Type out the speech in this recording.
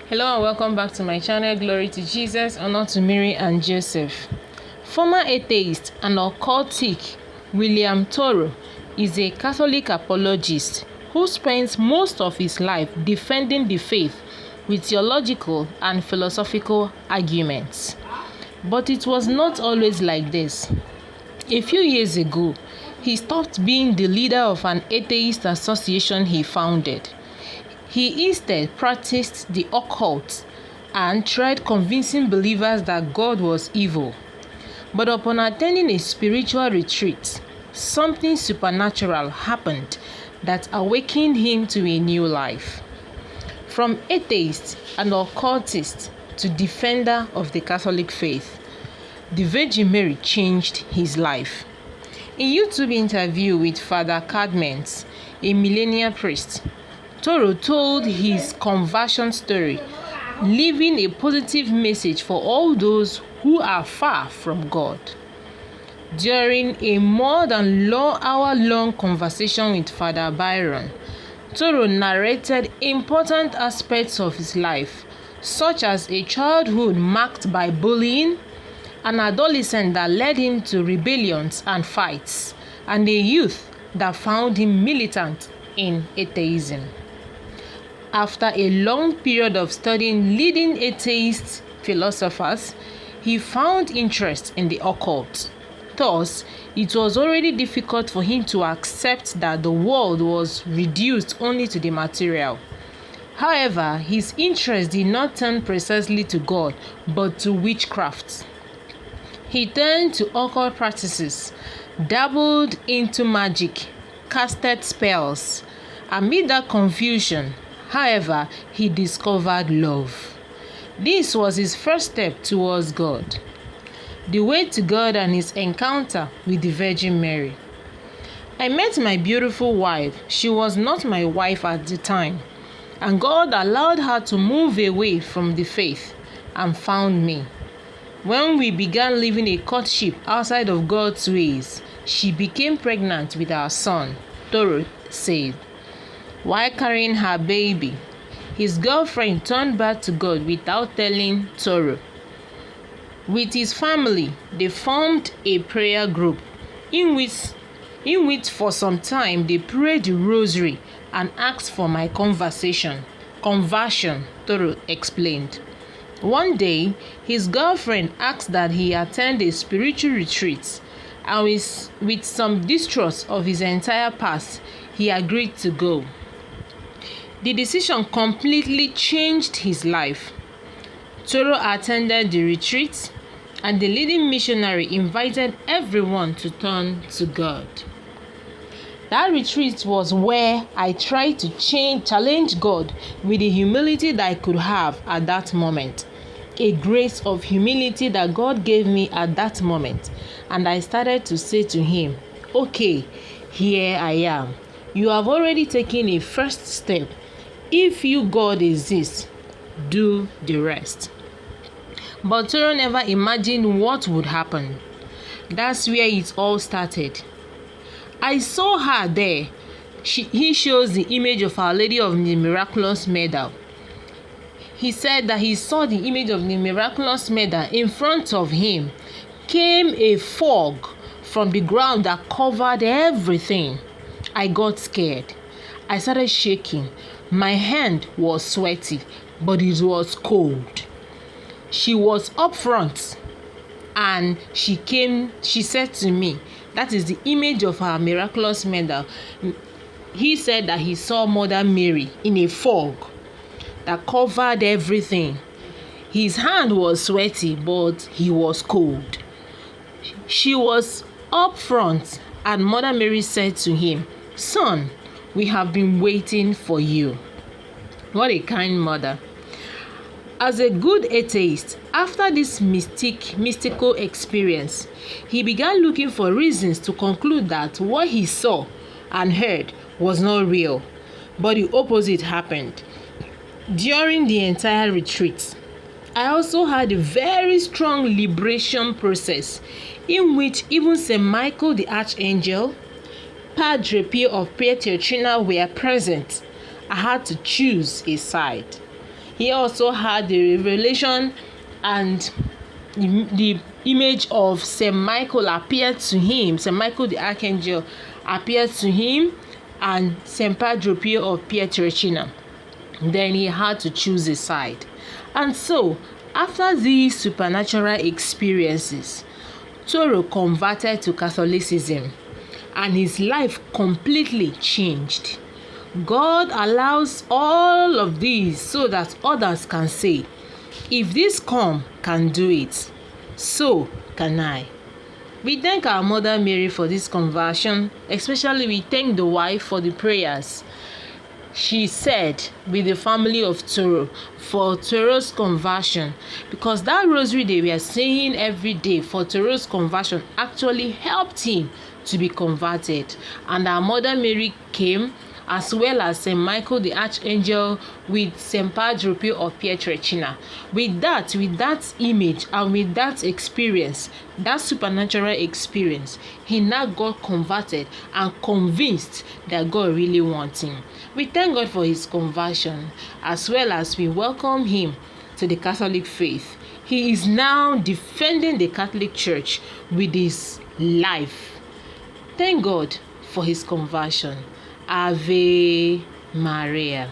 Hello and welcome back to my channel. Glory to Jesus, honor to Mary and Joseph. Former atheist and occultic William Toro is a Catholic apologist who spends most of his life defending the faith with theological and philosophical arguments. But it was not always like this. A few years ago, he stopped being the leader of an atheist association he founded. He instead practiced the occult and tried convincing believers that God was evil. But upon attending a spiritual retreat, something supernatural happened that awakened him to a new life. From atheist and occultist to defender of the Catholic faith, the Virgin Mary changed his life. In a YouTube interview with Father Cadmans, a millennial priest, Toro told his conversion story, leaving a positive message for all those who are far from God. During a more than hour-long conversation with Father Byron, Toro narrated important aspects of his life, such as a childhood marked by bullying, an adolescent that led him to rebellions and fights, and a youth that found him militant in atheism. After a long period of studying leading atheist philosophers, he found interest in the occult. Thus, it was already difficult for him to accept that the world was reduced only to the material. However, his interest did not turn precisely to God, but to witchcraft. He turned to occult practices, dabbled into magic, casted spells. Amid that confusion, however, he discovered love. This was his first step towards God. The way to God and his encounter with the Virgin Mary. I met my beautiful wife. She was not my wife at the time, and God allowed her to move away from the faith and found me. When we began living a courtship outside of God's ways, she became pregnant with our son, Toro said. While carrying her baby, his girlfriend turned back to God without telling Toro. With his family, they formed a prayer group in which for some time they prayed the rosary and asked for my conversion, Toro explained. One day, his girlfriend asked that he attend a spiritual retreat, and with some distrust of his entire past, he agreed to go. The decision completely changed his life. Toro attended the retreat, and the leading missionary invited everyone to turn to God. That retreat was where I tried to challenge God with the humility that I could have at that moment. A grace of humility that God gave me at that moment. And I started to say to him, okay, here I am. You have already taken a first step. If you, God, exist, do the rest. But Toro never imagined what would happen. That's where it all started. I saw her there. He shows the image of Our Lady of the Miraculous Medal. He said that he saw the image of the Miraculous Medal. In front of him came a fog from the ground that covered everything. I got scared. I started shaking. My hand was sweaty, but it was cold. She was up front, and she said to me, that is the image of her miraculous medal. He said that he saw Mother Mary in a fog that covered everything. His hand was sweaty, but he was cold. She was up front, and Mother Mary said to him, "Son, we have been waiting for you." What a kind mother. As a good atheist, after this mystical experience, he began looking for reasons to conclude that what he saw and heard was not real, but the opposite happened. During the entire retreat, I also had a very strong liberation process in which even St. Michael the Archangel, Padre Pio of Pietrelcina were present. I had to choose a side. He also had the revelation, and the image of Saint Michael appeared to him. Saint Michael the Archangel appeared to him, and Saint Padre Pio of Pietrelcina. Then he had to choose a side. And so, after these supernatural experiences, Toro converted to Catholicism, and his life completely changed. God allows all of these so that others can say, if this can do it, so can I. We thank our Mother Mary for this conversion. Especially we thank the wife for the prayers she said with the family of Toro for Toro's conversion, because that rosary they were saying every day for Toro's conversion actually helped him to be converted. And our Mother Mary came, as well as Saint Michael the Archangel with Saint Padre Pio of Pietrelcina. With that image and with that experience, that supernatural experience, he now got converted and convinced that God really wants him. We thank God for his conversion, as well as we welcome him to the Catholic faith. He is now defending the Catholic Church with his life. Thank God for his conversion. Ave Maria.